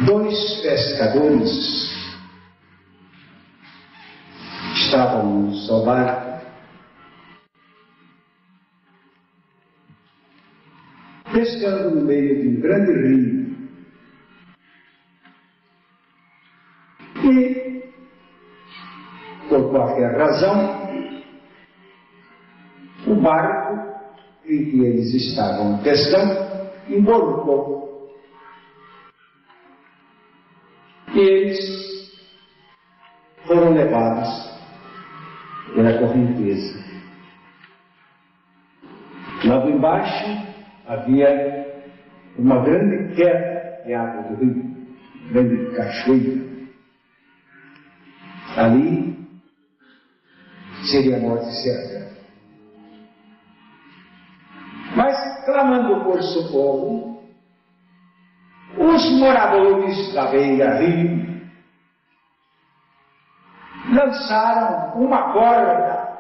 Dois pescadores estavam no seu barco, pescando no meio de um grande rio. E, por qualquer razão, o barco em que eles estavam pescando emborcou. E eles foram levados pela correnteza. Logo embaixo havia uma grande queda de água do rio, grande cachoeira. Ali seria a morte certa. Mas, clamando por socorro, os moradores da beira-rio lançaram uma corda.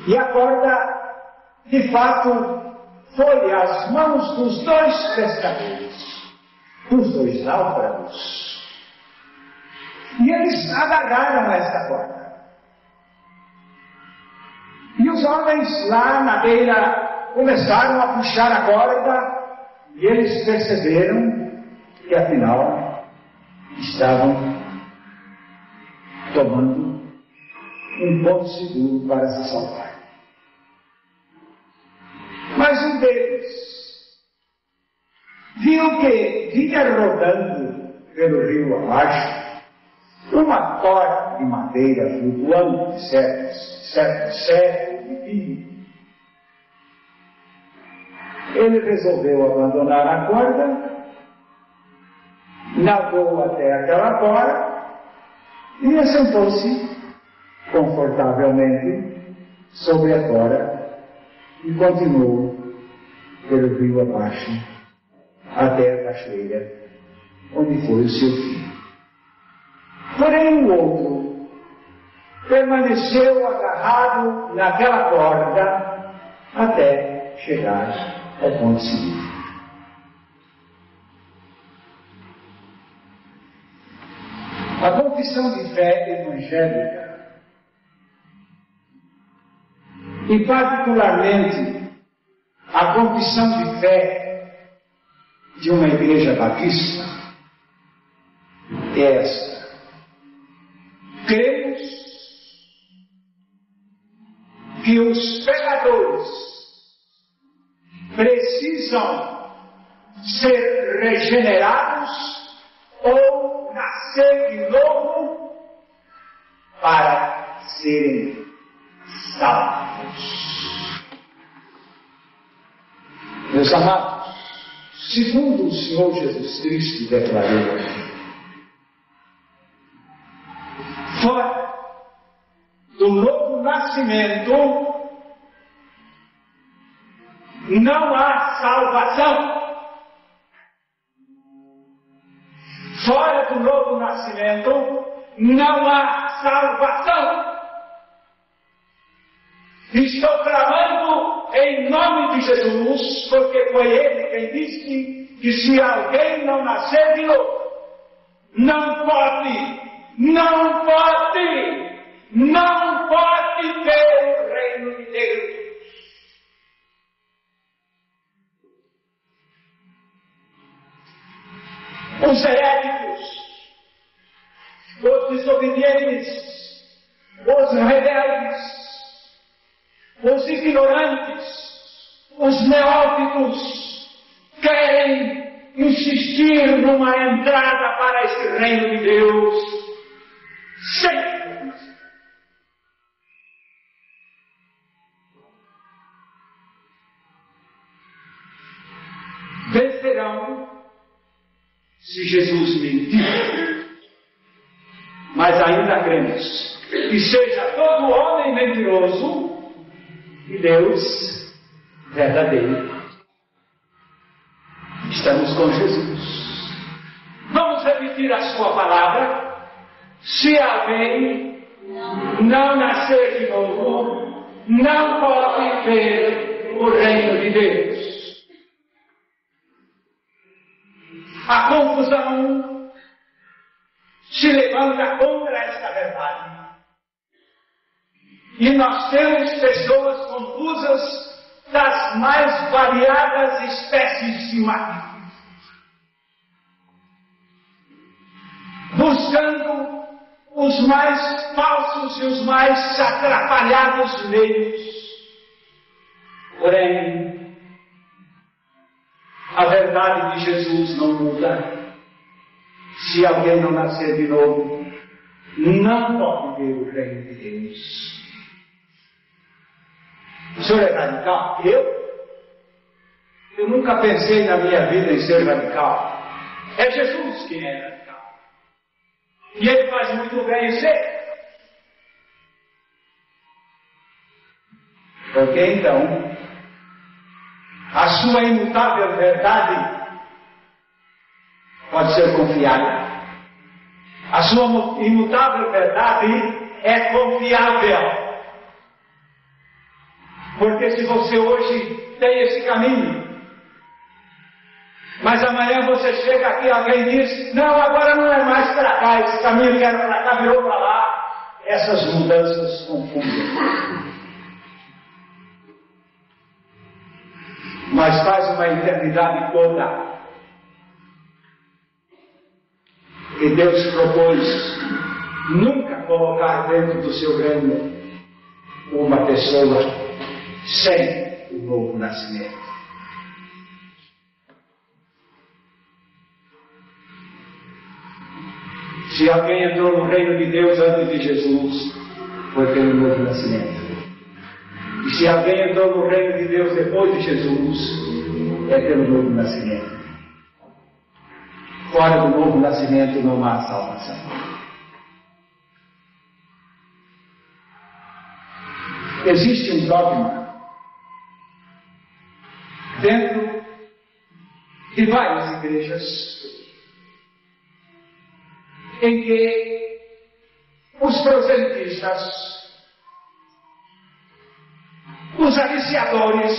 E a corda, de fato, foi às mãos dos dois pescadores, dos dois náufragos. E eles agarraram esta corda. E os homens lá na beira começaram a puxar a corda. E eles perceberam que, afinal, estavam tomando um ponto seguro para se salvar. Mas um deles viu que vinha rodando pelo rio abaixo uma tora de madeira flutuando de certo século de vinho. Ele resolveu abandonar a corda, nadou até aquela tora e assentou-se confortavelmente sobre a tora e continuou pelo rio abaixo até a cachoeira, onde foi o seu fim. Porém, o outro permaneceu agarrado naquela corda até chegar ao ponto seguinte. A confissão de fé evangélica, e particularmente a confissão de fé de uma igreja batista, é esta: cremos que os pecadores precisam ser regenerados ou nascer de novo para serem salvos. Meus amados, segundo o Senhor Jesus Cristo declarou, fora do novo nascimento não há salvação. Fora do novo nascimento não há salvação. Estou clamando em nome de Jesus, porque foi Ele quem disse que se alguém não nascer de novo, não pode ver o reino de Deus. Os heréticos, os desobedientes, os rebeldes, os ignorantes, os neófitos querem insistir numa entrada para esse reino de Deus sem vencerão se Jesus mentir, mas ainda cremos que seja todo homem mentiroso e Deus verdadeiro. Estamos com Jesus. Vamos repetir a sua palavra. Se alguém não nascer de novo, não pode ver o reino de Deus. A confusão se levanta contra esta verdade. E nós temos pessoas confusas das mais variadas espécies de matizes, buscando os mais falsos e os mais atrapalhados meios. Porém, a verdade de Jesus não muda. Se alguém não nascer de novo, não pode ver o reino de Deus. O senhor é radical? Eu nunca pensei na minha vida em ser radical. É Jesus quem é radical. E ele faz muito bem em ser. Porque então, a sua imutável verdade pode ser confiável. A sua imutável verdade é confiável. Porque se você hoje tem esse caminho, mas amanhã você chega aqui e alguém diz, não, agora não é mais para cá, esse caminho que era para cá virou para lá, essas mudanças confundem. Mas faz uma eternidade toda que Deus propôs nunca colocar dentro do seu reino uma pessoa sem o novo nascimento. Se alguém entrou no reino de Deus antes de Jesus, foi pelo novo nascimento. E se alguém entrou no reino de Deus depois de Jesus, é pelo novo nascimento. Fora do novo nascimento não há salvação. Existe um dogma dentro de várias igrejas em que os proselitistas, os aliciadores,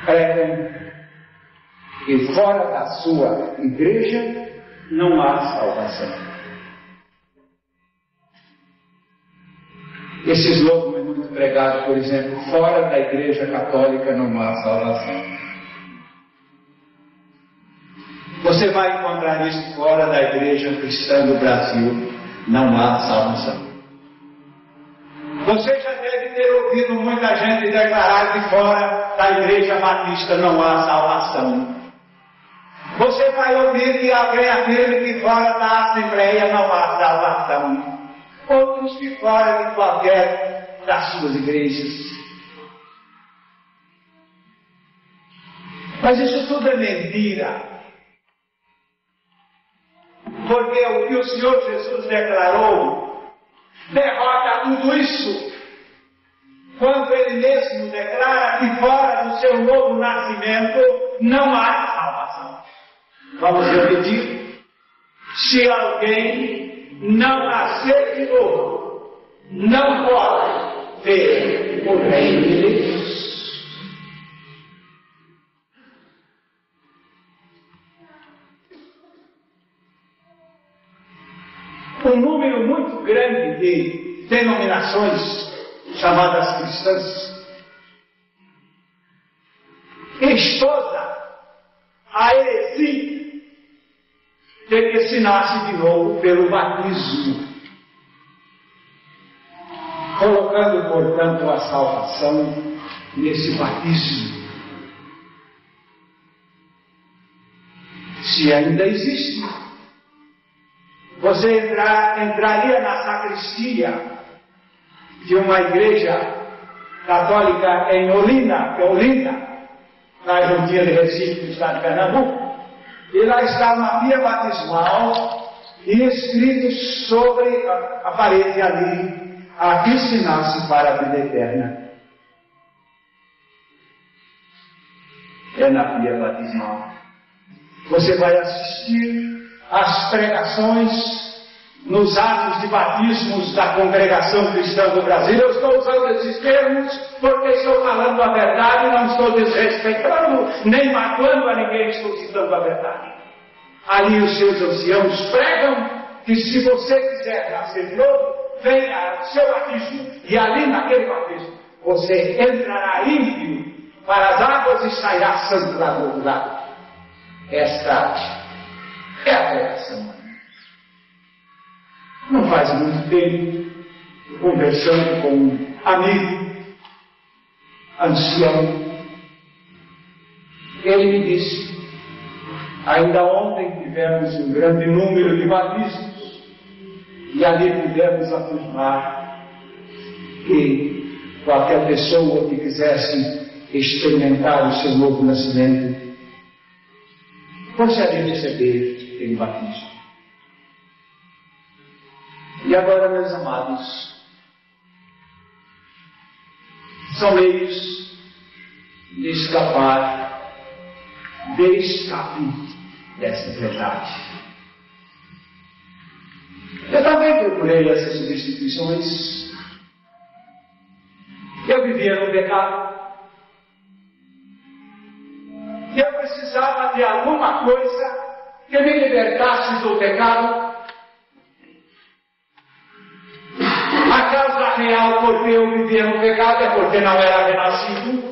pregam que fora da sua igreja não há salvação. Esse slogan é muito pregado, por exemplo, fora da igreja católica não há salvação. Você vai encontrar isso fora da igreja cristã do Brasil, não há salvação. Você já deve ter ouvido muita gente declarar que fora da igreja batista não há salvação. Você vai ouvir que alguém afirma que fora da Assembleia não há salvação. Outros que fora de qualquer das suas igrejas. Mas isso tudo é mentira. Porque o que o Senhor Jesus declarou derrota tudo isso. Quando Ele mesmo declara que fora do seu novo nascimento não há salvação. Vamos repetir. Se alguém não nascer de novo, não pode ver o reino de Deus. Um número muito grande de denominações chamadas cristãs estosa a heresia de que se nasce de novo pelo batismo, colocando, portanto, a salvação nesse batismo. Se ainda existe. Você entraria na sacristia de uma igreja católica em Olinda, na juntinha de Recife, do estado de Pernambuco, e lá está uma pia batismal e escrito sobre a parede ali, aqui se nasce para a vida eterna. É na pia batismal. Você vai assistir às pregações nos atos de batismos da congregação cristã do Brasil. Eu estou usando esses termos porque estou falando a verdade, não estou desrespeitando, nem magoando a ninguém, estou citando a verdade. Ali os seus anciãos pregam que se você quiser nascer de novo, venha ao seu batismo, e ali naquele batismo você entrará ímpio para as águas e sairá santo lá do outro lado. Esta é a pregação. Não faz muito tempo, conversando com um amigo ancião, ele me disse: ainda ontem tivemos um grande número de batismos e ali pudemos afirmar que qualquer pessoa que quisesse experimentar o seu novo nascimento gostaria de receber em batismo. E agora, meus amados, são meios de escapar, de escape dessa verdade. Eu também procurei essas substituições. Eu vivia no pecado. Eu precisava de alguma coisa que me libertasse do pecado. A causa real porque eu vivia no pecado é porque não era renascido.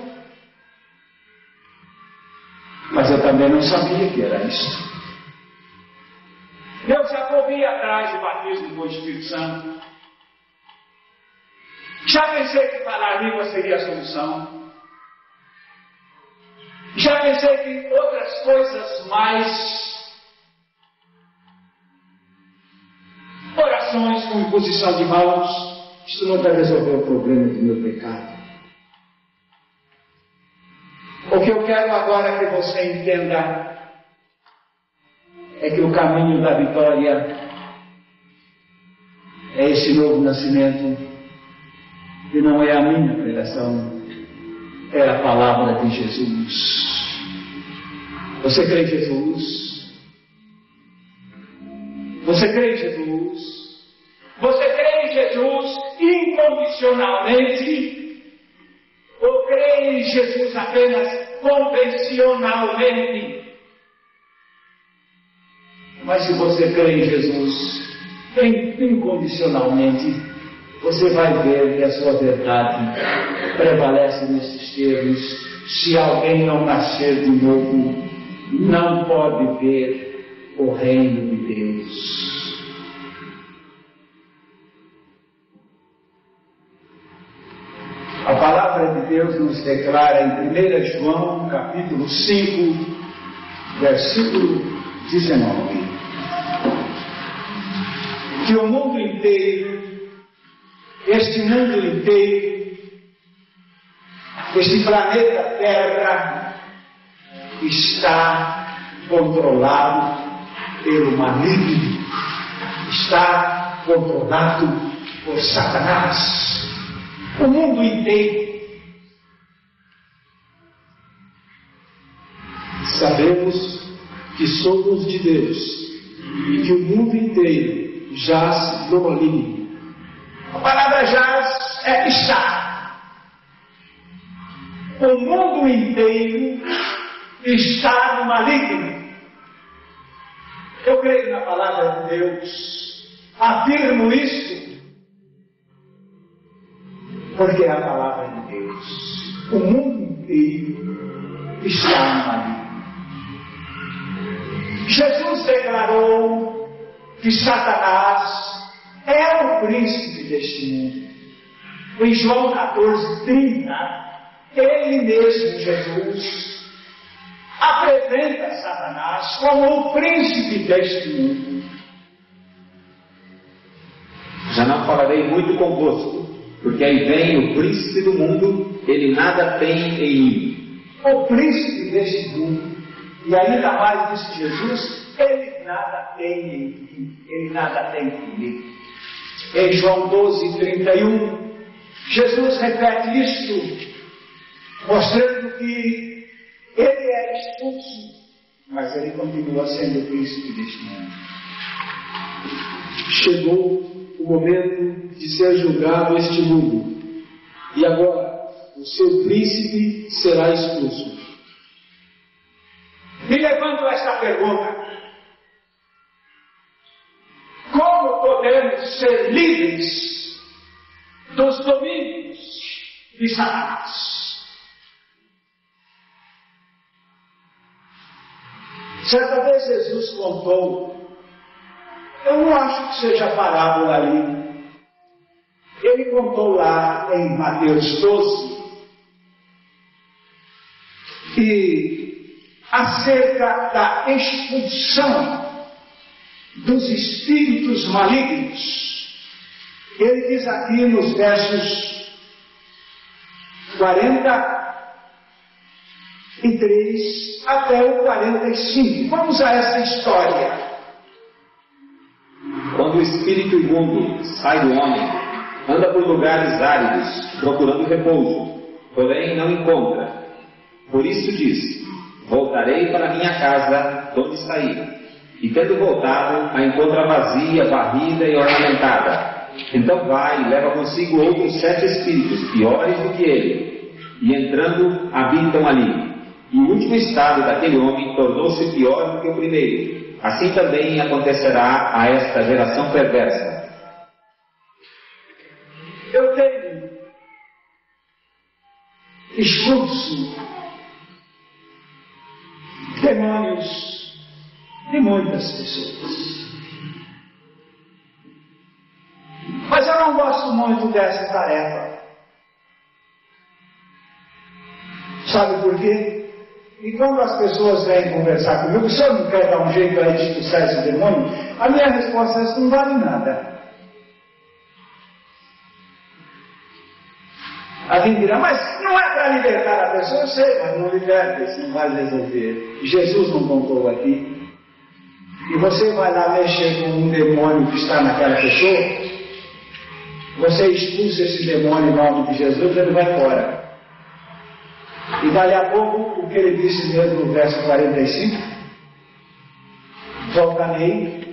Mas eu também não sabia que era isso. Eu já corri atrás do batismo com o Espírito Santo. Já pensei que falar língua seria a solução. Já pensei que outras coisas mais, orações com imposição de mãos, isso não vai resolver o problema do meu pecado. O que eu quero agora que você entenda é que o caminho da vitória é esse novo nascimento, e não é a minha pregação, é a palavra de Jesus. Você crê em Jesus? Você crê em Jesus? Você crê em Jesus incondicionalmente? Ou crê em Jesus apenas convencionalmente? Mas se você crê em Jesus incondicionalmente, você vai ver que a sua verdade prevalece nesses termos: se alguém não nascer de novo, não pode ver o reino de Deus. A palavra de Deus nos declara em 1 João, capítulo 5, versículo 19, que o mundo inteiro, este mundo inteiro, este planeta Terra, está controlado pelo maligno, está controlado por Satanás. O mundo inteiro. Sabemos que somos de Deus e que o mundo inteiro jaz no maligno. A palavra jaz é está. O mundo inteiro está no maligno. Eu creio na palavra de Deus. Afirmo isso porque é a palavra de Deus. O mundo inteiro está no maligno. Jesus declarou que Satanás é o príncipe deste mundo. Em João 14:30, ele mesmo, Jesus, apresenta Satanás como o príncipe deste mundo. Já não falarei muito convosco, porque aí vem o príncipe do mundo, ele nada tem em mim. O príncipe deste mundo, e ainda mais disse Jesus, ele nada tem em mim, ele nada tem comigo. Em João 12:31, Jesus repete isto, mostrando que ele é expulso, mas ele continua sendo o príncipe deste mundo. chegou o momento de ser julgado este mundo. E agora, o seu príncipe será expulso. Me levanto esta pergunta: como podemos ser livres dos domínios de Satanás? Certa vez Jesus contou, eu não acho que seja parábola ali, ele contou lá em Mateus 12, e acerca da expulsão dos espíritos malignos. Ele diz aqui nos versos 43 até o 45. Vamos a essa história. Quando o espírito imundo sai do homem, anda por lugares áridos, procurando repouso, porém não encontra. Por isso diz: voltarei para minha casa, de onde saí. E tendo voltado, a encontra vazia, varrida e ornamentada. Então vai e leva consigo outros 7 espíritos, piores do que ele, e entrando, habitam ali. E o último estado daquele homem tornou-se pior do que o primeiro. Assim também acontecerá a esta geração perversa. Eu tenho expulso demônios de muitas pessoas, mas eu não gosto muito dessa tarefa. Sabe por quê? E quando as pessoas vêm conversar comigo, o senhor não quer dar um jeito aí de expulsar esse demônio? A minha resposta é: isso não vale nada. Alguém dirá: mas não é para libertar a pessoa? Eu sei, mas não liberta, isso não vai resolver. Jesus não contou aqui. E você vai lá mexer com um demônio que está naquela pessoa, você expulsa esse demônio em nome de Jesus, ele vai embora. E dali a pouco, o que ele disse mesmo no verso 45, voltarei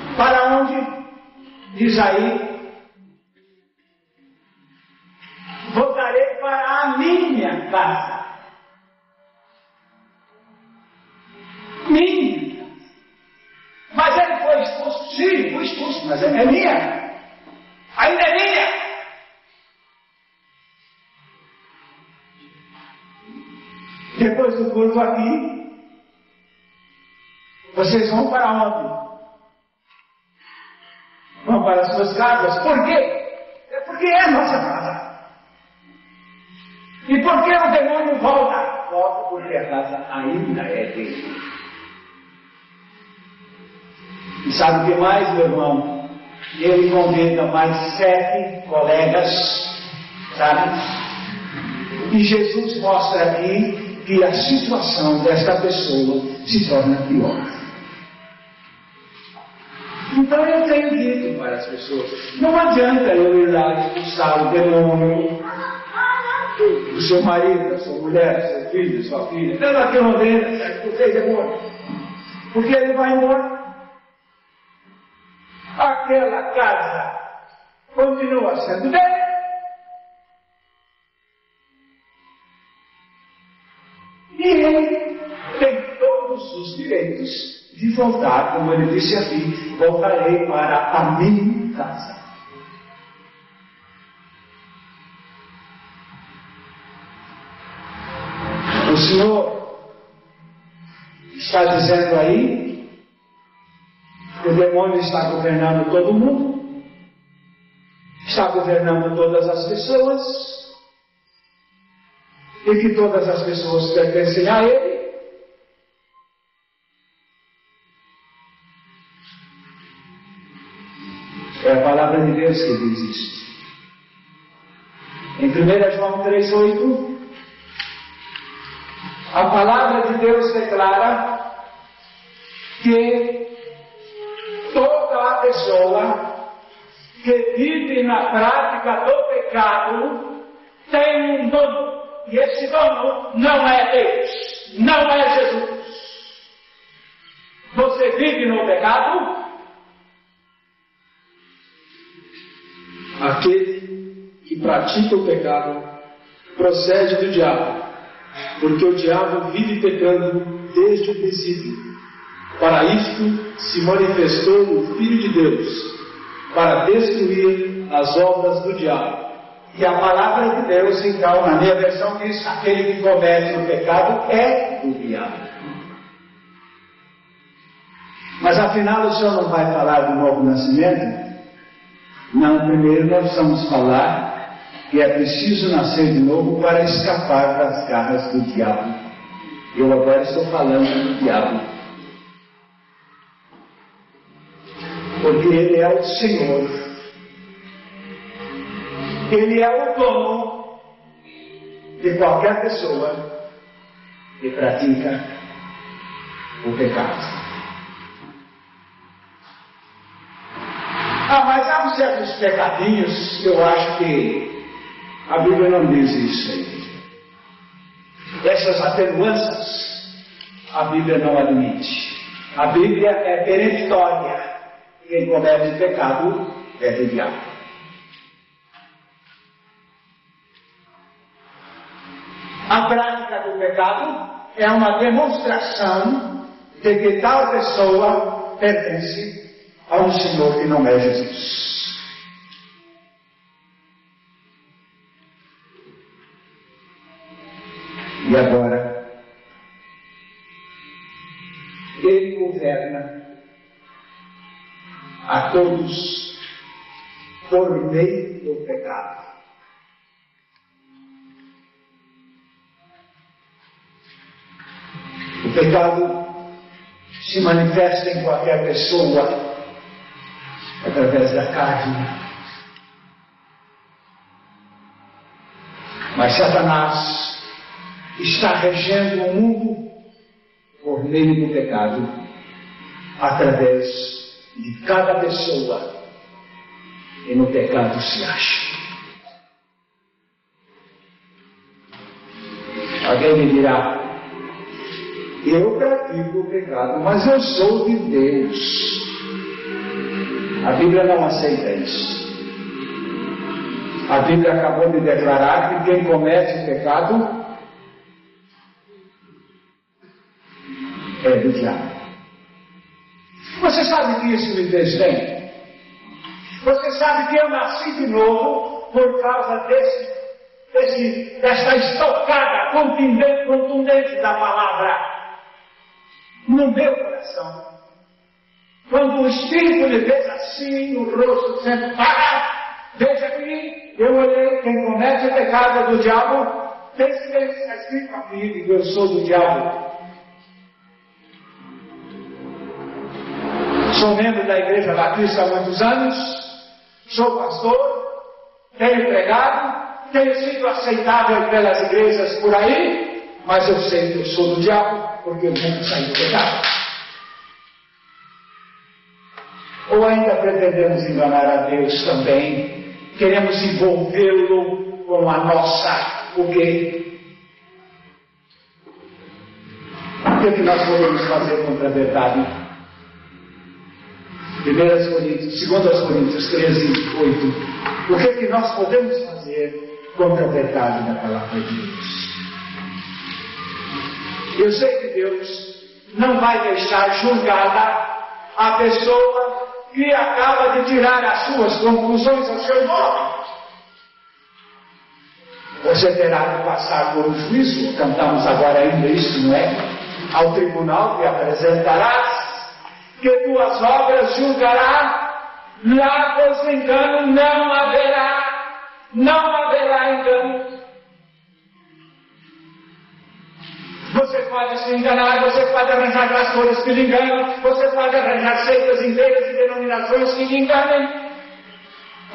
para onde? Diz aí, voltarei para a minha casa. Minha. Mas ele foi expulso? Sim, foi expulso, mas é minha. Ainda é minha. Depois do culto aqui, vocês vão para onde? Vão para as suas casas. Por quê? É porque é a nossa casa. E por que o demônio volta? Volta porque a casa ainda é dele. E sabe o que mais, meu irmão? Ele convida mais 7 colegas, sabe? E Jesus mostra aqui que a situação desta pessoa se torna pior. Então eu tenho dito para as pessoas: não adianta eu ir lá expulsar o demônio do seu marido, da sua mulher, do seu filho, da sua filha. Não, aqui não vem, expulsei demônio. Porque ele vai embora. Aquela casa continua sendo dele. E ele tem todos os direitos de voltar, como ele disse aqui: voltarei para a minha casa. O Senhor está dizendo aí que o demônio está governando todo mundo, está governando todas as pessoas, e que todas as pessoas pertencem a ele. É a palavra de Deus que diz isso. Em 1 João 3,8, a palavra de Deus declara que toda a pessoa que vive na prática do pecado tem um e esse dono não é Deus, não é Jesus. Você vive no pecado? Aquele que pratica o pecado procede do diabo, porque o diabo vive pecando desde o princípio. Para isto se manifestou o Filho de Deus, para destruir as obras do diabo. E a palavra de Deus, então, na minha versão diz, aquele que comete o pecado é o diabo. Mas afinal o senhor não vai falar do novo nascimento? Não, primeiro nós vamos falar que é preciso nascer de novo para escapar das garras do diabo. Eu agora estou falando do diabo. Porque ele é o Senhor. Ele é o dono de qualquer pessoa que pratica o pecado. Mas há certos pecadinhos que eu acho que a Bíblia não diz isso aí. Essas atenuanças a Bíblia não admite. A Bíblia é peremptória. Quem comete pecado é do diabo. A prática do pecado é uma demonstração de que tal pessoa pertence a um Senhor que não é Jesus. E agora, Ele governa a todos por meio do pecado. O pecado se manifesta em qualquer pessoa através da carne. Mas Satanás está regendo o mundo por meio do pecado, através de cada pessoa que no pecado se acha. Alguém me dirá, eu pratico o pecado, mas eu sou de Deus. A Bíblia não aceita isso. A Bíblia acabou de declarar que quem comete o pecado é do diabo. Você sabe que isso me fez bem? Você sabe que eu nasci de novo por causa desta estocada contundente da palavra no meu coração. Quando o Espírito me fez assim no rosto, dizendo, para, veja aqui, eu olhei, quem comete o pecado é do diabo, pense bem, está escrito aqui, que eu sou do diabo. Sou membro da Igreja Batista há muitos anos, sou pastor, tenho pregado, tenho sido aceitável pelas igrejas por aí, mas eu sei que eu sou do diabo, porque eu nunca saí do pecado. Ou ainda pretendemos enganar a Deus também, queremos envolvê-lo com a nossa, o quê? O que nós podemos fazer contra a verdade? 2 Coríntios 13, 8. O que nós podemos fazer contra a verdade da palavra de Deus? Eu sei que Deus não vai deixar julgada a pessoa que acaba de tirar as suas conclusões ao seu nome. Você terá que passar por um juízo, cantamos agora ainda isso, não é? Ao tribunal que apresentarás, que tuas obras julgará, lá pois engano não haverá engano. Você pode se enganar, você pode arranjar pastores que lhe enganam, você pode arranjar seitas inteiras e denominações que lhe enganem,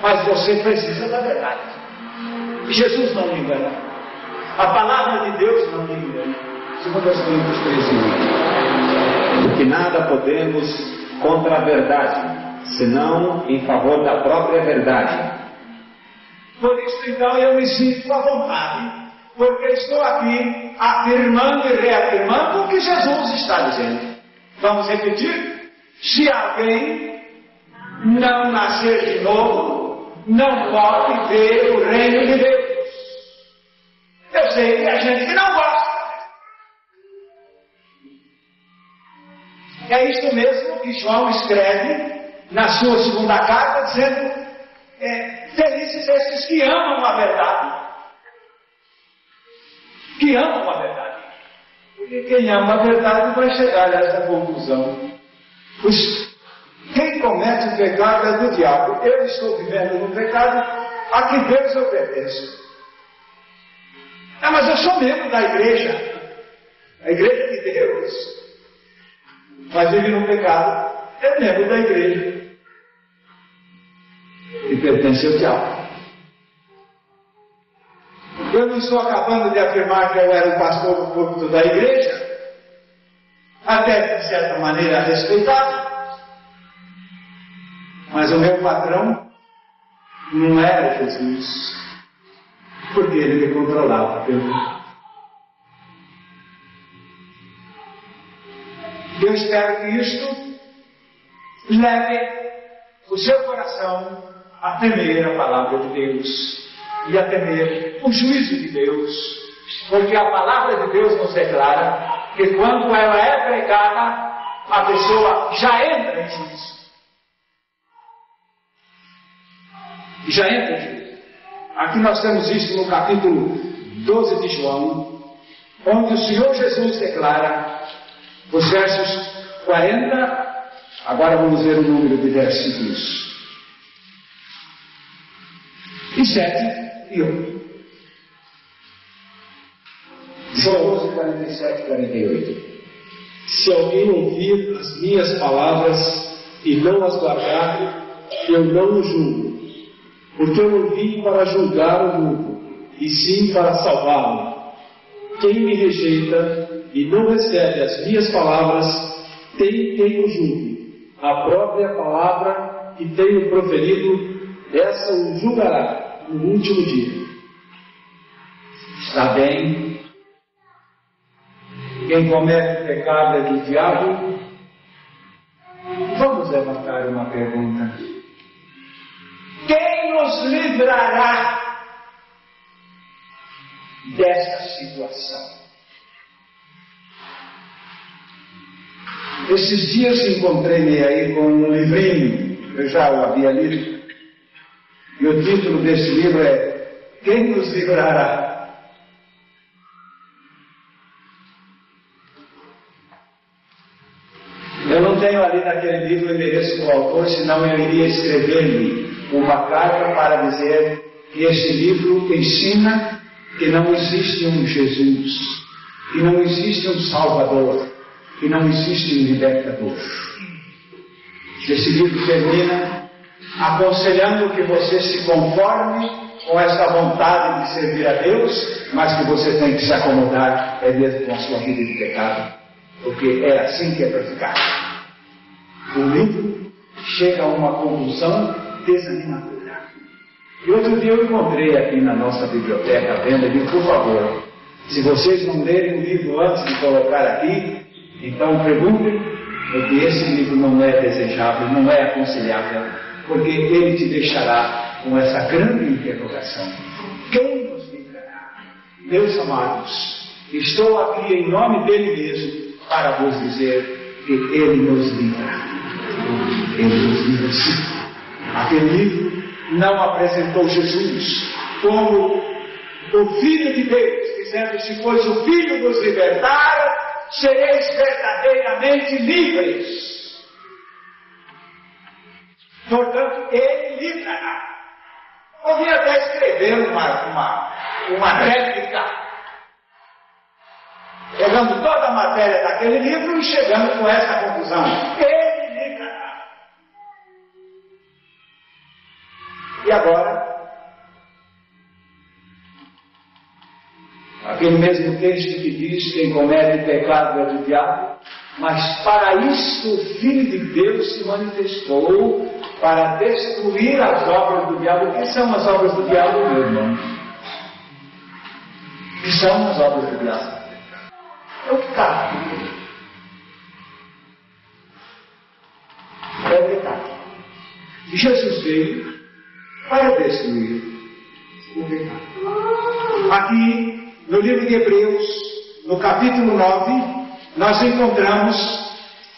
mas você precisa da verdade. Jesus não lhe engana, a palavra de Deus não lhe engana. 2 Coríntios 13, porque nada podemos contra a verdade, senão em favor da própria verdade. Por isso, então, eu me sinto à vontade porque estou aqui afirmando e reafirmando o que Jesus está dizendo. Vamos repetir? Se alguém não nascer de novo, não pode ver o reino de Deus. Eu sei que há gente que não gosta. É isso mesmo que João escreve na sua segunda carta, dizendo: felizes estes que amam a verdade. Que amam a verdade. Porque quem ama a verdade vai chegar a essa conclusão. Quem comete o pecado é do diabo. Eu estou vivendo no pecado a que Deus eu pertenço. Mas eu sou membro da igreja. A igreja de Deus. Mas vive no pecado. É membro da igreja. E pertence ao diabo. Eu não estou acabando de afirmar que eu era o pastor do púlpito da igreja, até de certa maneira respeitado, mas o meu patrão não era Jesus, porque ele me controlava pelo pecado. Eu espero que isto leve o seu coração a temer a palavra de Deus e a temer o juízo de Deus, porque a palavra de Deus nos declara que quando ela é pregada, a pessoa já entra em juízo. Já entra em juízo. Aqui nós temos isso no capítulo 12 de João, onde o Senhor Jesus declara, os versos 40, agora vamos ver o número de versículos, e 7 e 8. João 12, 47 e 48. Se alguém ouvir as minhas palavras e não as guardar, eu não o julgo, porque eu não vim para julgar o mundo, e sim para salvá-lo. Quem me rejeita e não recebe as minhas palavras, tem quem o julgue. A própria palavra que tenho proferido, essa o julgará no último dia. Está bem? Quem comete pecado é do diabo? Vamos levantar uma pergunta. Quem nos livrará dessa situação? Esses dias encontrei-me aí com um livrinho, eu já o havia lido, e o título desse livro é Quem nos livrará? Eu não tenho ali naquele livro o endereço do autor, senão eu iria escrever-lhe uma carta para dizer que este livro ensina que não existe um Jesus, que não existe um Salvador, que não existe um libertador. Esse livro termina aconselhando que você se conforme com essa vontade de servir a Deus, mas que você tem que se acomodar mesmo com a sua vida de pecado, porque é assim que é para ficar. O livro chega a uma conclusão desanimadora. E outro dia eu encontrei aqui na nossa biblioteca à venda e disse, por favor, se vocês não lerem o livro antes de colocar aqui, então perguntem, porque esse livro não é desejável, não é aconselhável, porque ele te deixará com essa grande interrogação. Quem nos livrará? Meus amados, estou aqui em nome dele mesmo para vos dizer que ele nos livra. Ele nos livra sim. Aquele livro não apresentou Jesus como o Filho de Deus, dizendo, se pois o Filho nos libertar, sereis verdadeiramente livres. Portanto, ele livrará. Ouvi até escrever uma réplica, pegando toda a matéria daquele livro e chegando com essa conclusão. Ele livrará. E agora, aquele mesmo texto que diz, quem comete pecado é do diabo, mas para isto o Filho de Deus se manifestou, para destruir as obras do diabo. O que são as obras do diabo, meu irmão? O que são as obras do diabo. É o pecado. É o pecado. E Jesus veio para destruir o pecado. Aqui, no livro de Hebreus, no capítulo 9, nós encontramos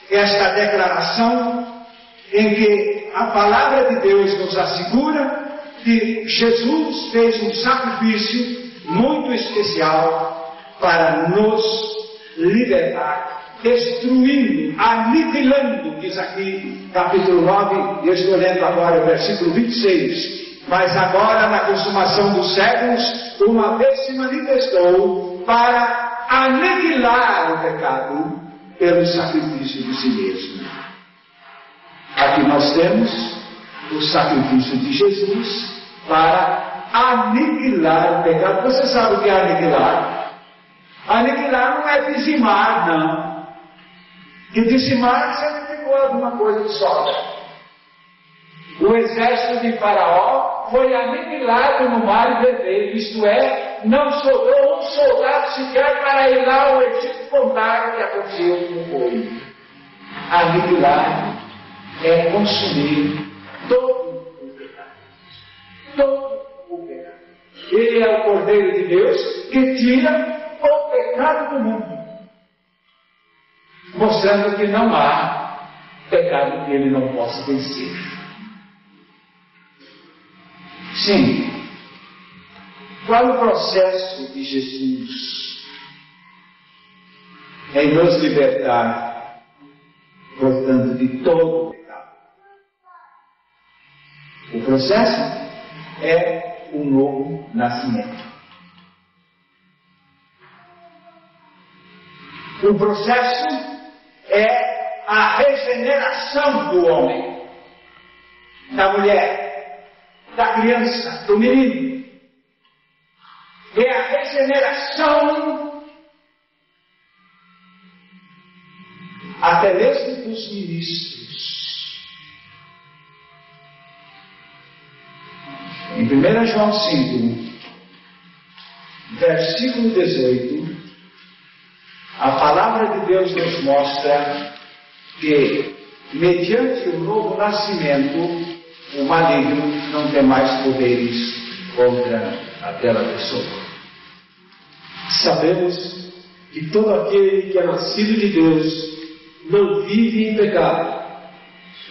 esta declaração em que a palavra de Deus nos assegura que Jesus fez um sacrifício muito especial para nos libertar, destruindo, aniquilando, diz aqui, capítulo 9, e eu estou lendo agora o versículo 26, mas agora na consumação dos séculos, uma vez se manifestou para aniquilar o pecado pelo sacrifício de si mesmo. Aqui nós temos o sacrifício de Jesus para aniquilar o pecado. Você sabe o que é aniquilar? Aniquilar não é dizimar, não. E dizimar sempre ficou alguma coisa que sobra. O exército de Faraó foi aniquilado no Mar Vermelho, isto é, não sobrou um soldado sequer para ir lá ao Egito contar o que aconteceu com o povo. Aniquilar é consumir todo o pecado. Todo o pecado. Ele é o Cordeiro de Deus que tira o pecado do mundo, mostrando que não há pecado que ele não possa vencer. Sim. Qual o processo de Jesus em nos libertar, portanto, de todo o pecado? O processo é um novo nascimento. O processo é a regeneração do homem, da mulher, da criança, do menino. É a regeneração até mesmo dos ministros. Em 1 João 5, versículo 18, a palavra de Deus nos mostra que, mediante o novo nascimento, o maligno não tem mais poderes contra aquela pessoa. Sabemos que todo aquele que é nascido de Deus não vive em pecado.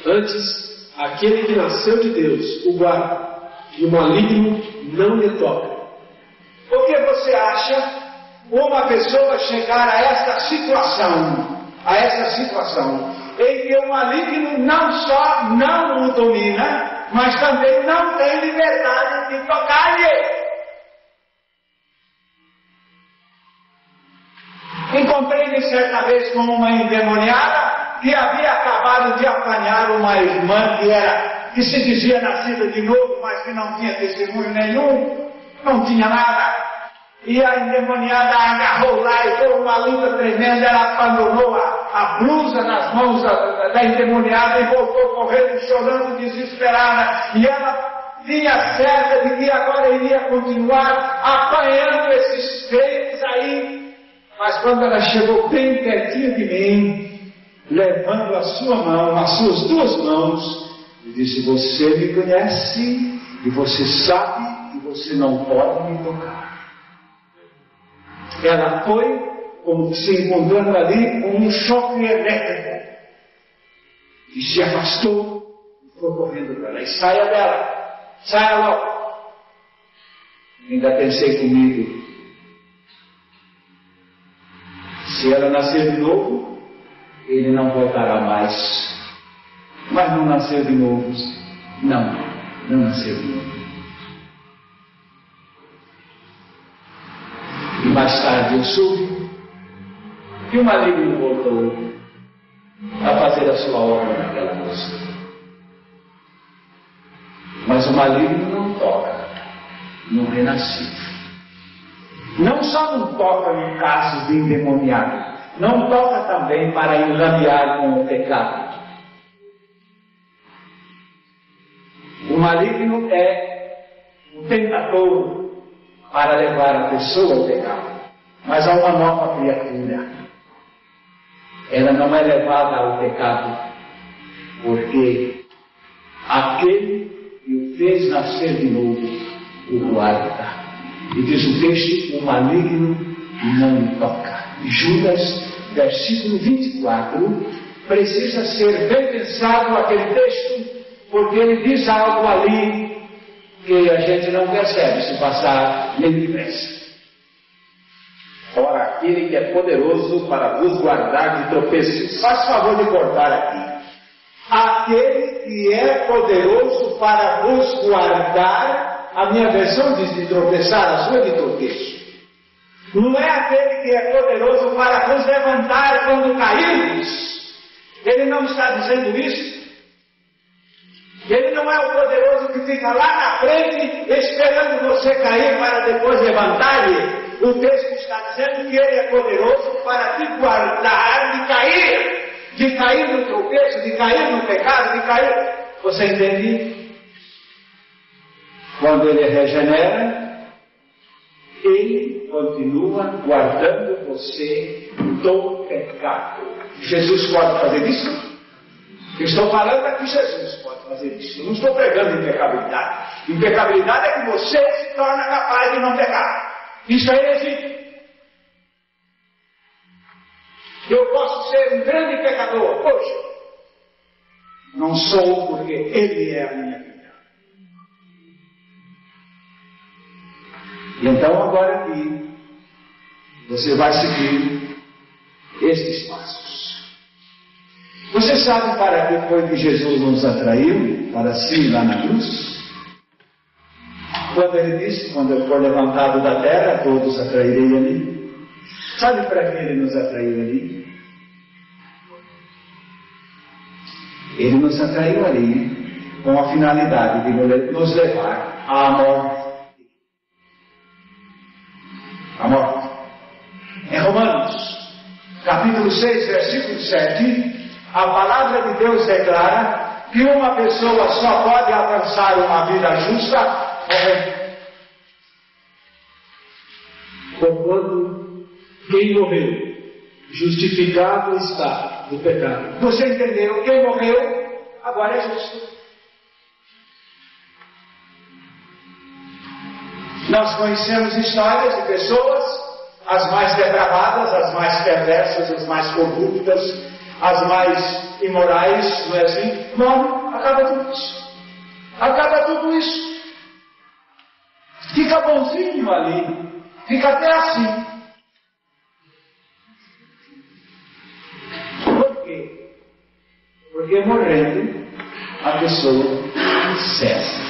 Antes, aquele que nasceu de Deus o guarda, e o maligno não lhe toca. Por que você acha uma pessoa chegar a esta situação em que o maligno não só não o domina, mas também não tem liberdade de tocar-lhe? Encontrei-me certa vez com uma endemoniada que havia acabado de apanhar uma irmã que se dizia nascida de novo, mas que não tinha testemunho nenhum, não tinha nada. E a endemoniada agarrou lá e deu uma luta tremenda. Ela abandonou a blusa nas mãos da endemoniada e voltou correndo, chorando, desesperada. E ela tinha certa de que agora iria continuar apanhando esses crentes aí. Mas quando ela chegou bem pertinho de mim, levando a sua mão, as suas duas mãos, e disse: você me conhece e você sabe que você não pode me tocar. Ela foi como se encontrando ali com um choque elétrico e se afastou e foi correndo para ela. E saia dela, saia logo. Ainda pensei comigo: se ela nascer de novo, ele não voltará mais. Mas não nasceu de novo. Não nasceu de novo. E mais tarde eu soube que o maligno voltou a fazer a sua obra naquela moça. Mas o maligno não toca no renascido. Não só não toca no caso de endemoniado, não toca também para enlamear com o pecado. O maligno é o tentador para levar a pessoa ao pecado. mas há uma nova criatura. Ela não é levada ao pecado, porque aquele que o fez nascer de novo o guarda. E diz o texto: o maligno não me toca. Judas, versículo 24, precisa ser bem pensado aquele texto, porque ele diz algo ali que a gente não percebe se passar nem depressa. Ora, aquele que é poderoso para vos guardar de tropeços. Faz favor de cortar aqui. Aquele que é poderoso para vos guardar, a minha versão diz de tropeçar, a sua de tropeço. Não é aquele que é poderoso para vos levantar quando cairmos. Ele não está dizendo isso. Ele não é o poderoso que fica lá na frente esperando você cair para depois levantar-lhe. O texto está dizendo que ele é poderoso para te guardar de cair no tropeço, de cair no pecado, de cair. Você entende? Quando ele regenera, ele continua guardando você do pecado. Jesus pode fazer isso? Estou falando aqui, Jesus pode fazer isso. Eu não estou pregando impecabilidade. Impecabilidade é que você se torna capaz de não pecar. Isso é heresia. Eu posso ser um grande pecador hoje. Não sou, porque Ele é a minha vida. E então agora aqui, você vai seguir estes passos. Você sabe para que foi que Jesus nos atraiu para si lá na cruz? Quando ele disse: quando eu for levantado da terra, todos atrairei a mim. Sabe para que ele nos atraiu ali? Ele nos atraiu ali com a finalidade de nos levar à morte. A morte. Em Romanos, capítulo 6, versículo 7, a palavra de Deus declara que uma pessoa só pode alcançar uma vida justa morrendo. Porquanto quem morreu, justificado está do pecado. Você entendeu? Quem morreu, agora é justo. Nós conhecemos histórias de pessoas, as mais depravadas, as mais perversas, as mais corruptas, as mais imorais, não é assim? Morre, acaba tudo isso. Acaba tudo isso. Fica bonzinho ali, fica até assim. Por quê? Porque morrendo a pessoa cessa.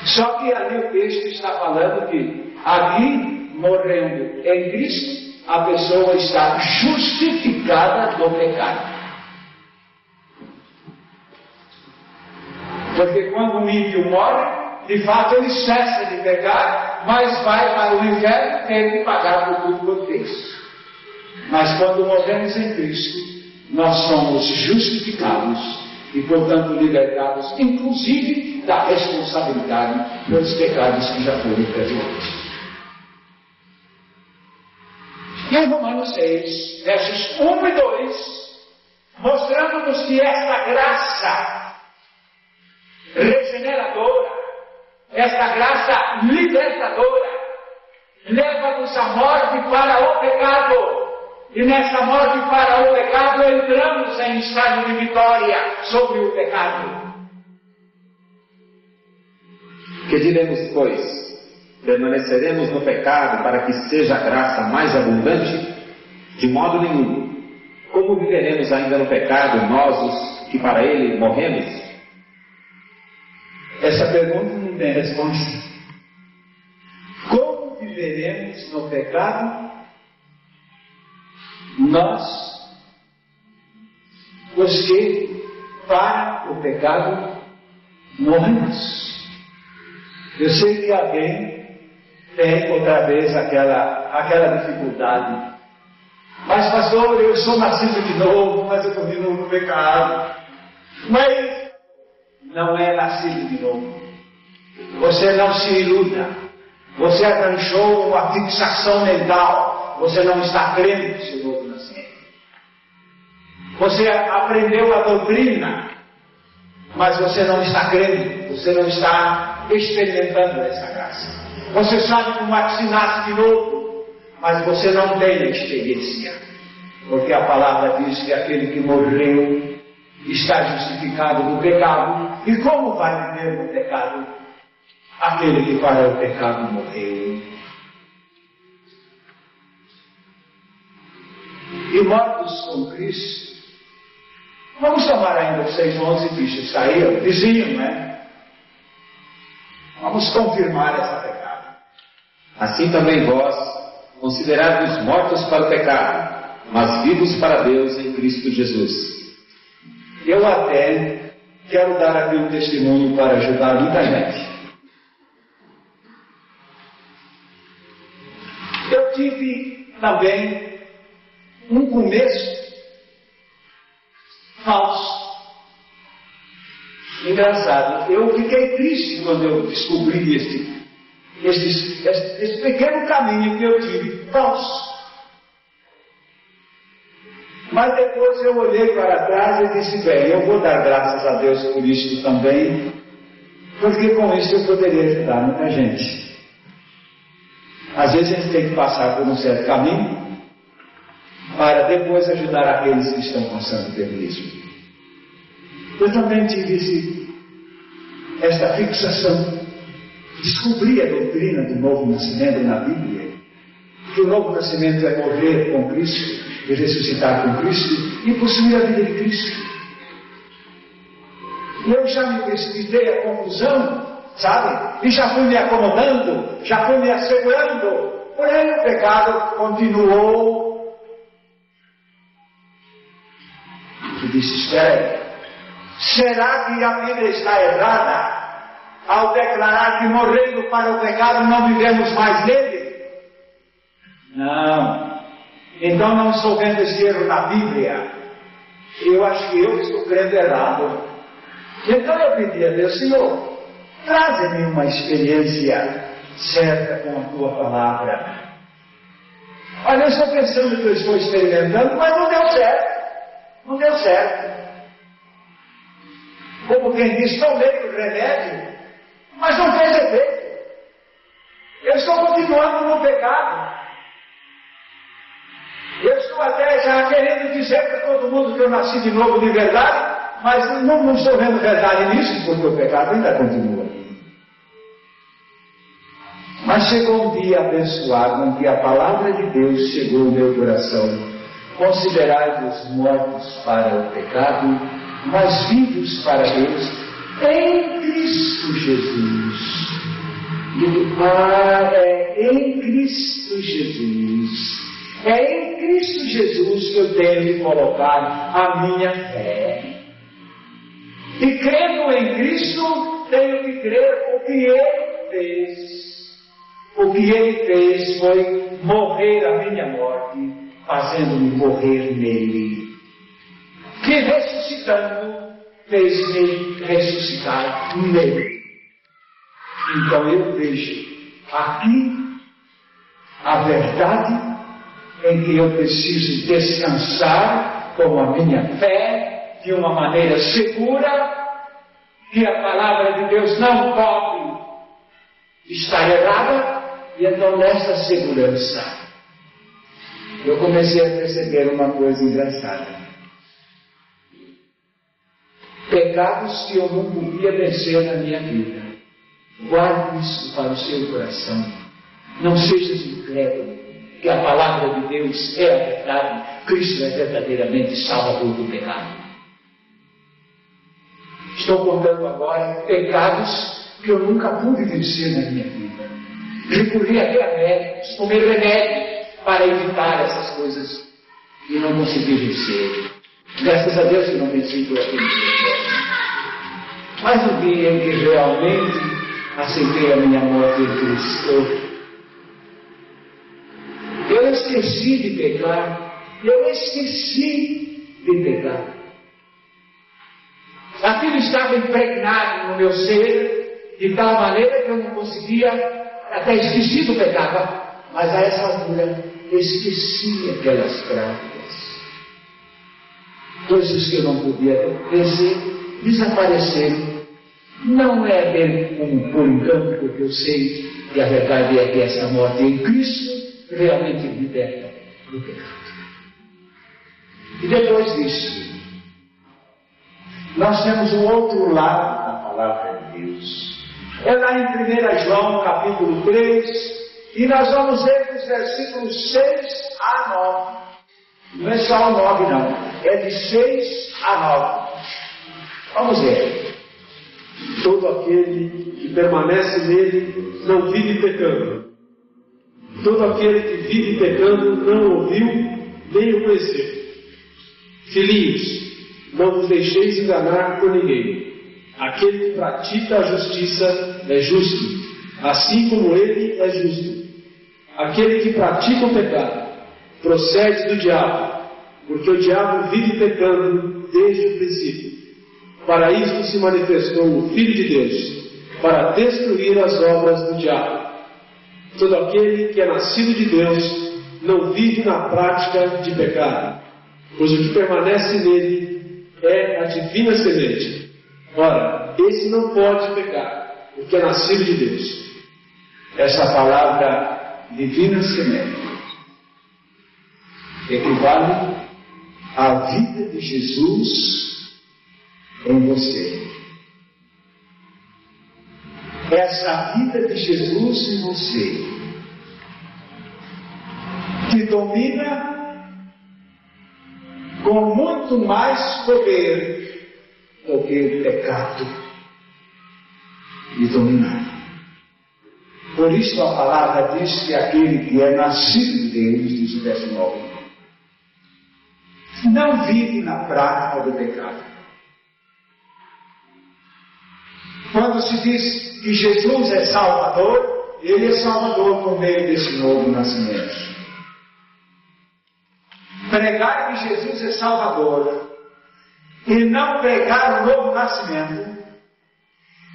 Só que ali o texto está falando que ali, morrendo em Cristo, a pessoa está justificada do pecado. Porque quando o ímpio morre, de fato ele cessa de pecar, mas vai para o inferno ter que pagar por tudo quanto fez. Mas quando morremos em Cristo, nós somos justificados e, portanto, libertados, inclusive, da responsabilidade pelos pecados que já foram perdoados. E em Romanos 6, versos 1 e 2, mostrando-nos que esta graça regeneradora, esta graça libertadora, leva-nos à morte para o pecado. E nessa morte para o pecado entramos em estado de vitória sobre o pecado. Que diremos, pois? Permaneceremos no pecado para que seja a graça mais abundante? De modo nenhum. Como viveremos ainda no pecado, nós os que para ele morremos? Essa pergunta não tem resposta. Como viveremos no pecado? Nós, os que para o pecado morremos. Eu sei que alguém tem outra vez aquela dificuldade. Mas, pastor, eu sou nascido de novo, mas eu continuo no pecado. Mas não é nascido de novo. Você não se iluda. Você arranjou uma fixação mental. Você não está crendo no seu novo nascimento. Você aprendeu a doutrina, mas você não está crendo. Você não está experimentando essa graça. Você sabe como é que se nasce de novo, mas você não tem a experiência. Porque a palavra diz que aquele que morreu está justificado do pecado. E como vai viver no pecado? Aquele que para o pecado morreu. E mortos com Cristo. Vamos tomar ainda os 6:11 bichos saíram, vizinho, né? Vamos confirmar essa pecado. Assim também vós, considerai-vos mortos para o pecado, mas vivos para Deus em Cristo Jesus. Eu até quero dar aqui um testemunho para ajudar muita gente. Eu tive também um começo falso. Engraçado, eu fiquei triste quando eu descobri esse pequeno caminho que eu tive, falso. Mas depois eu olhei para trás e disse, bem, eu vou dar graças a Deus por isso também, porque com isso eu poderia ajudar muita gente. Às vezes a gente tem que passar por um certo caminho para depois ajudar aqueles que estão passando pelo mesmo. Eu também tive esta fixação. Descobri a doutrina do novo nascimento na Bíblia, que o novo nascimento é morrer com Cristo e ressuscitar com Cristo e possuir a vida de Cristo. E eu já me precipitei à confusão, sabe? E já fui me acomodando, já fui me assegurando. Porém o pecado continuou. E disse, espera aí. Será que a Bíblia está errada ao declarar que morrendo para o pecado não vivemos mais nele? Não. Então não estou vendo esse erro na Bíblia. Eu acho que eu estou crendo errado. Então eu pedi a Deus, Senhor, traze-me uma experiência certa com a tua palavra. Olha, eu estou pensando que eu estou experimentando, mas não deu certo. Não deu certo. Como quem diz, tomei o remédio, mas não fez efeito. Eu estou continuando no pecado. Eu estou até já querendo dizer para todo mundo que eu nasci de novo de verdade, mas não estou vendo verdade nisso, porque o pecado ainda continua. Mas chegou um dia abençoado em que a palavra de Deus chegou ao meu coração. Considerai-vos mortos para o pecado, mas vivos para Deus em Cristo Jesus. É em Cristo Jesus. É em Cristo Jesus que eu tenho de colocar a minha fé. E crendo em Cristo, tenho que crer o que Ele fez. O que Ele fez foi morrer a minha morte, fazendo-me morrer nele. Que ressuscitando, fez-me ressuscitar nele. Então eu vejo aqui a verdade em que eu preciso descansar com a minha fé de uma maneira segura, que a palavra de Deus não pode estar errada, e então nessa segurança eu comecei a perceber uma coisa engraçada. Pecados que eu não podia vencer na minha vida. Guarde isso para o seu coração. Não sejas incrédulo, que a palavra de Deus é a verdade. Cristo é verdadeiramente salvador do pecado. Estou contando agora pecados que eu nunca pude vencer na minha vida. Recorri até a médicos, comer remédio para evitar essas coisas e não consegui vencer. Graças a Deus que não venci por aquele dia. Mas o dia em que realmente aceitei a minha morte em Cristo, eu esqueci de pecar. Eu esqueci de pecar. Aquilo estava impregnado no meu ser, de tal maneira que eu não conseguia até esqueci do pecado, mas a essa altura eu esqueci aquelas práticas. Coisas que eu não podia vencer desapareceram. Não é bem como por engano, porque eu sei que a verdade é que essa morte em Cristo realmente liberta do pecado. E depois disso, nós temos um outro lado da palavra de Deus. É lá em 1 João capítulo 3, e nós vamos ver dos versículos 6 a 9. Não é só o 9 não, é de 6 a 9. Vamos ver. Todo aquele que permanece nele não vive pecando. Todo aquele que vive pecando não ouviu nem o conheceu. Filhinhos, não vos deixeis enganar por ninguém. Aquele que pratica a justiça é justo, assim como ele é justo. Aquele que pratica o pecado procede do diabo, porque o diabo vive pecando desde o princípio. Para isto se manifestou o Filho de Deus, para destruir as obras do diabo. Todo aquele que é nascido de Deus não vive na prática de pecado, pois o que permanece nele é a divina semente. Ora, esse não pode pecar, porque é nascido de Deus. Essa palavra divina semente equivale à vida de Jesus em você. Essa vida de Jesus em você te domina com muito mais poder do que o pecado lhe dominar. Por isso a palavra diz que aquele que é nascido de Deus, diz o verso 9, não vive na prática do pecado. Quando se diz que Jesus é Salvador, Ele é Salvador por meio desse novo nascimento. Pregar que Jesus é Salvador e não pregar o novo nascimento,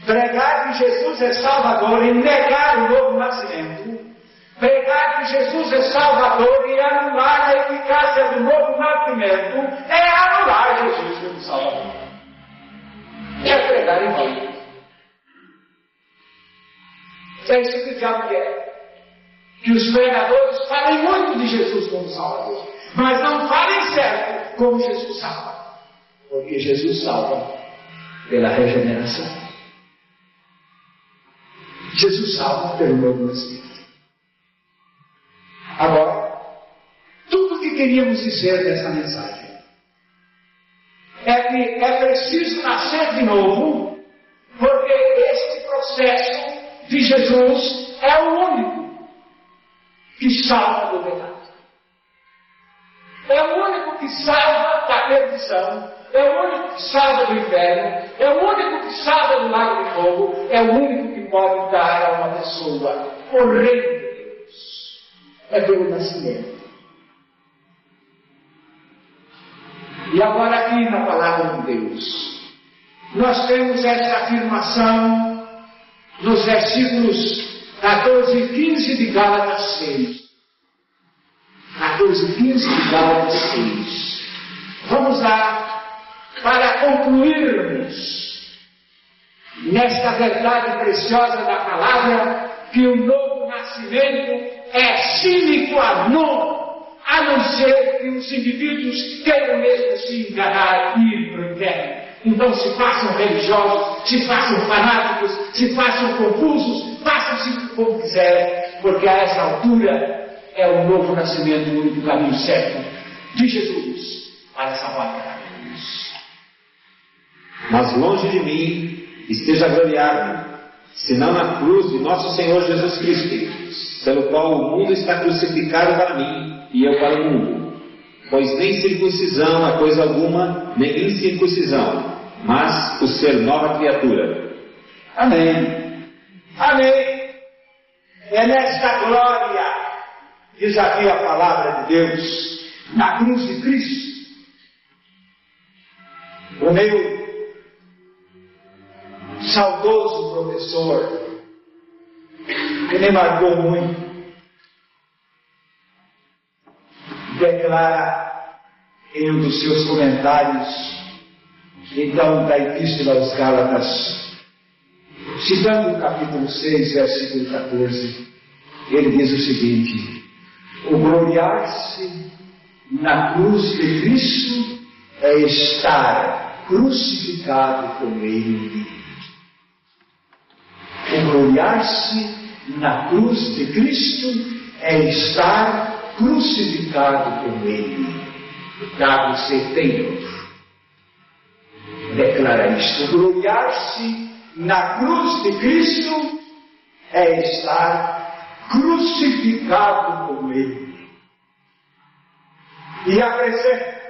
pregar que Jesus é Salvador e negar o novo nascimento, pregar que Jesus é Salvador e anular a eficácia do novo nascimento, é anular Jesus como Salvador. É pregar em vão. É isso que o diabo quer. Que os pregadores falem muito de Jesus como Salvador, mas não falem certo como Jesus salva. Porque Jesus salva pela regeneração. Jesus salva pelo novo nascimento. Agora, tudo o que queríamos dizer nessa mensagem é que é preciso nascer de novo, porque este processo de Jesus é o único que salva do pecado. É o único que salva da perdição, é o único que salva do inferno, é o único que salva do lago de fogo, é o único que pode dar a uma pessoa o reino de Deus. É pelo nascimento. E agora aqui na palavra de Deus, nós temos essa afirmação nos versículos 14 e 15 de Gálatas 6. 14 e 15 de Gálatas 6. Vamos lá, para concluirmos nesta verdade preciosa da palavra, que o novo nascimento é sine qua non, a não ser que os indivíduos queiram mesmo se enganar e ir para o inferno. Então se façam religiosos, se façam fanáticos, se façam confusos, façam-se como quiserem, porque a essa altura é o novo nascimento, o único caminho certo de Jesus para salvar cada um. Mas longe de mim esteja gloriar-me, senão na cruz de nosso Senhor Jesus Cristo, pelo qual o mundo está crucificado para mim e eu para o mundo. Pois nem circuncisão é coisa alguma, nem incircuncisão, mas o ser nova criatura. Amém. Amém. É nesta glória, diz aqui a palavra de Deus, na cruz de Cristo. O meu saudoso professor que me marcou muito, declara em um dos seus comentários, então, da Epístola aos Gálatas, citando o capítulo 6, versículo 14, ele diz o seguinte: o gloriar-se na cruz de Cristo é estar crucificado com Ele. O gloriar-se na cruz de Cristo é estar crucificado com Ele. Dado certeiro declara isto: gloriar-se na cruz de Cristo é estar crucificado com Ele. E acrescenta: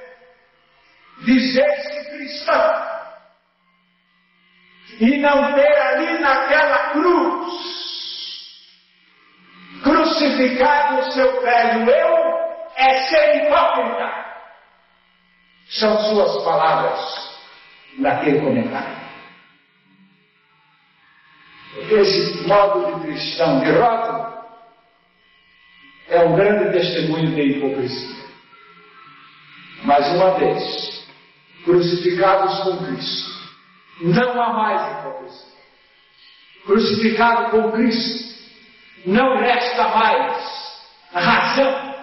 dizer-se cristão e não ter ali naquela cruz crucificado o seu velho eu é ser hipócrita. São suas palavras naquele comentário. Esse modo de cristão de rótulo é um grande testemunho de hipocrisia. Mais uma vez, crucificados com Cristo, não há mais hipocrisia. Crucificado com Cristo, não resta mais razão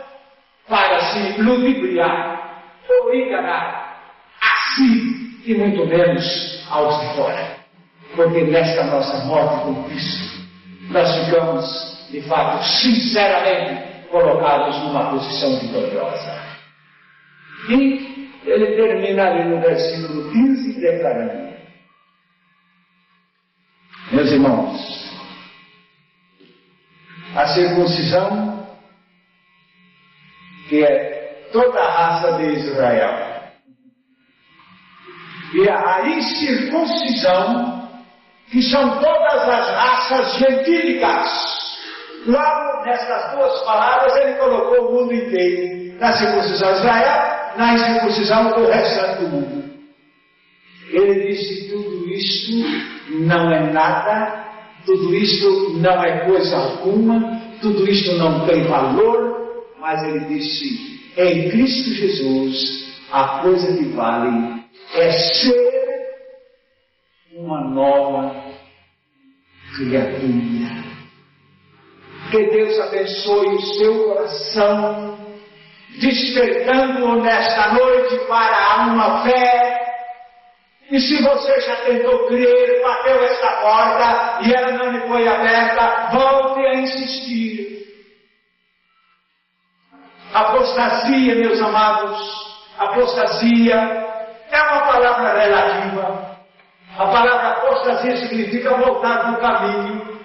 para se ludibriar ou enganar a si e muito menos aos de fora. Porque nesta nossa morte com Cristo, nós ficamos, de fato, sinceramente colocados numa posição vitoriosa. E ele termina ali no versículo 15 declarando: meus irmãos, a circuncisão, que é toda a raça de Israel, e a incircuncisão, que são todas as raças gentílicas. Logo, nestas duas palavras, ele colocou o mundo inteiro. Na circuncisão Israel, na incircuncisão o restante do mundo. Ele disse: tudo isto não é nada, tudo isto não é coisa alguma, tudo isto não tem valor, mas ele disse: em Cristo Jesus, a coisa que vale é ser uma nova criatura. Que Deus abençoe o seu coração, despertando-o nesta noite para uma fé. E se você já tentou crer, bateu esta porta e ela não lhe foi aberta, volte a insistir. Apostasia, meus amados, apostasia é uma palavra relativa. A palavra apostasia significa voltar do caminho.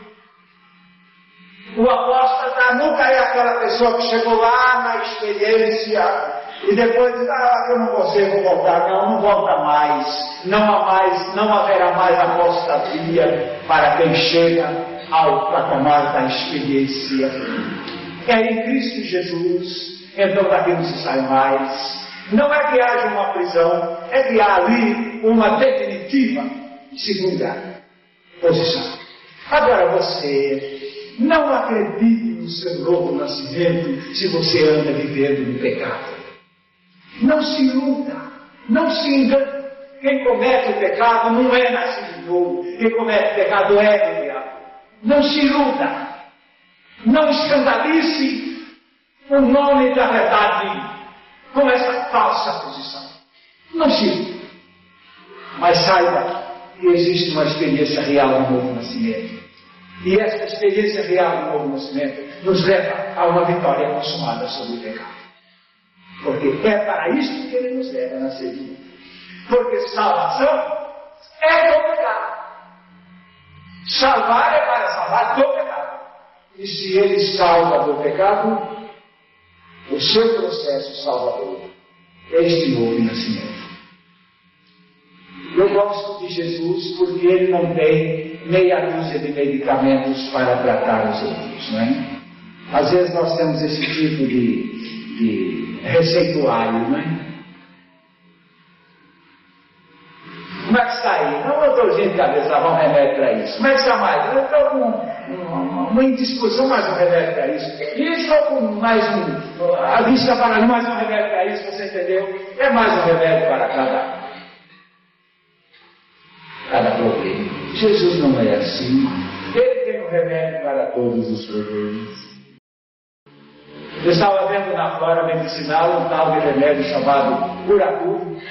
O apóstata nunca é aquela pessoa que chegou lá na experiência e depois diz: eu não consigo voltar. Não volta mais. Não haverá mais apostasia para quem chega ao patamar da experiência. É em Cristo Jesus, então daqui não se sai mais. Não é que haja uma prisão, é que há ali uma definitiva segunda posição. Agora você não acredite no seu novo nascimento se você anda vivendo no pecado. Não se iluda, não se engane. Quem comete o pecado não é nascido de novo. Quem comete o pecado é do diabo. Não se iluda. Não escandalize o nome da verdade com essa falsa posição. Não se iluda. Mas saiba que existe uma experiência real do novo nascimento. E essa experiência real do novo nascimento nos leva a uma vitória consumada sobre o pecado. Porque é para isso que ele nos leva a nascer de novo. Porque salvação é do pecado. Salvar é para salvar do pecado. E se ele salva do pecado, o seu processo salvador é este novo nascimento. Eu gosto de Jesus porque ele não tem meia dúzia de medicamentos para tratar os outros, não é? Às vezes nós temos esse tipo de receituário, não é? Como é que está aí? Não, uma dorzinha de cabeça, dá um remédio para isso. Como é que está mais? Eu estou com uma indisposição, mais um remédio para isso. E estou com mais a vista para mais um remédio para isso, você entendeu? É mais um remédio para cada problema. Jesus não é assim. Ele tem um remédio para todos os problemas. Eu estava vendo na flora medicinal um tal de remédio chamado Cura-Tudo.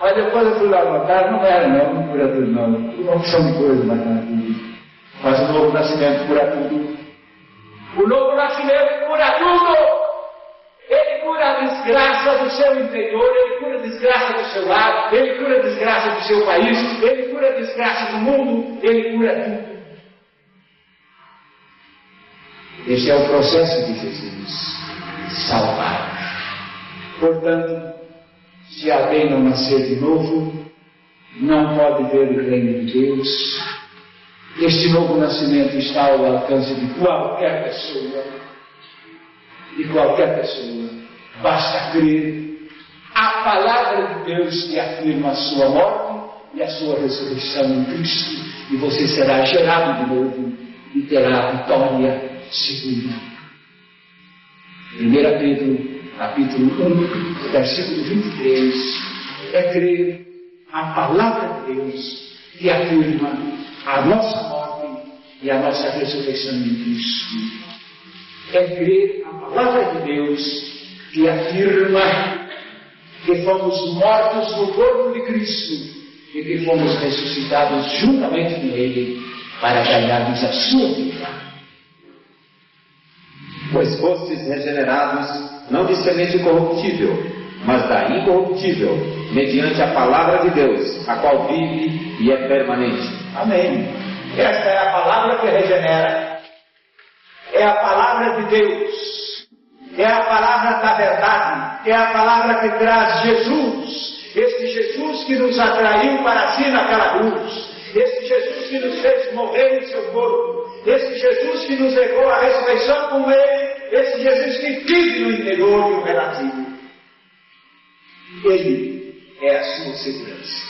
Mas depois eu fui lá notar, não era não Cura-Tudo não. Uma opção de coisa, mas não é tudo. Mas o novo nascimento cura tudo. O novo nascimento cura tudo. Ele cura a desgraça do seu interior, ele cura a desgraça do seu lar, ele cura a desgraça do seu país, ele cura a desgraça do mundo, ele cura tudo. Esse é o processo de Jesus. Salvar. Portanto, se alguém não nascer de novo, não pode ver o reino de Deus. Este novo nascimento está ao alcance de qualquer pessoa. De qualquer pessoa. Basta crer. A palavra de Deus que afirma a sua morte e a sua ressurreição em Cristo, e você será gerado de novo e terá a vitória segura. 1 Pedro, capítulo 1, versículo 23, é crer a palavra de Deus que afirma a nossa morte e a nossa ressurreição em Cristo. É crer a palavra de Deus que afirma que fomos mortos no corpo de Cristo e que fomos ressuscitados juntamente com Ele para ganharmos a sua vida. Pois fostes regenerados, não de semente corruptível, mas da incorruptível, mediante a palavra de Deus, a qual vive e é permanente. Amém. Esta é a palavra que regenera. É a palavra de Deus. É a palavra da verdade. É a palavra que traz Jesus. Este Jesus que nos atraiu para si naquela cruz. Este Jesus que nos fez morrer em seu corpo. Esse Jesus que nos levou à ressurreição com Ele, esse Jesus que vive no interior e o relativo. Ele é a sua segurança.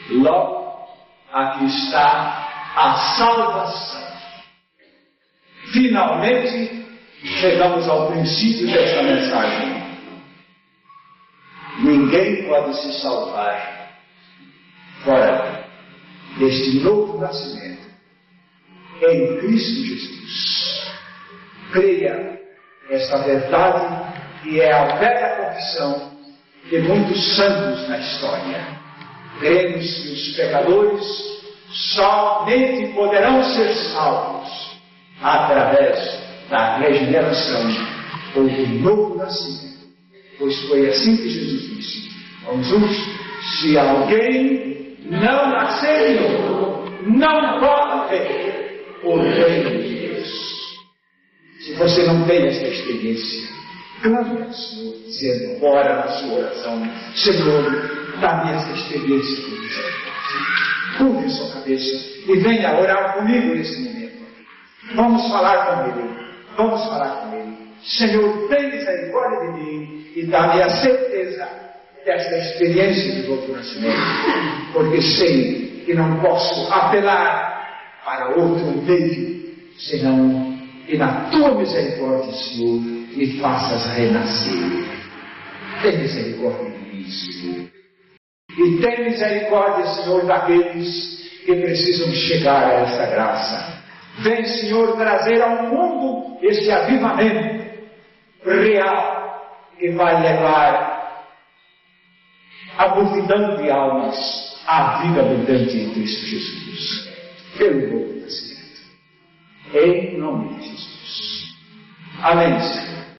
Logo, aqui está a salvação. Finalmente, chegamos ao princípio desta mensagem. Ninguém pode se salvar fora deste novo nascimento em Cristo Jesus. Creia esta verdade que é a velha confissão de muitos santos na história. Cremos que os pecadores somente poderão ser salvos através da regeneração ou do novo nascimento. Pois foi assim que Jesus disse. Vamos juntos? Se alguém não nascer de novo, não pode ver o reino de Deus. Se você não tem esta experiência, clame ao Senhor, dizendo, ora na sua oração, Senhor, dá-me esta experiência por misericórdia. Curve sua cabeça e venha orar comigo nesse momento. Vamos falar com Ele. Vamos falar com Ele. Senhor, tem misericórdia de mim e dá-me a certeza desta experiência de novo nascimento, porque sei que não posso apelar para outro meio, senão que na tua misericórdia, Senhor, me faças renascer. Tem misericórdia de mim, Senhor. E tem misericórdia, Senhor, daqueles que precisam chegar a esta graça. Vem, Senhor, trazer ao mundo este avivamento real que vai levar a multidão de almas à vida abundante em Cristo Jesus. Pelo novo nascimento. Em nome de Jesus. Amém, Senhor.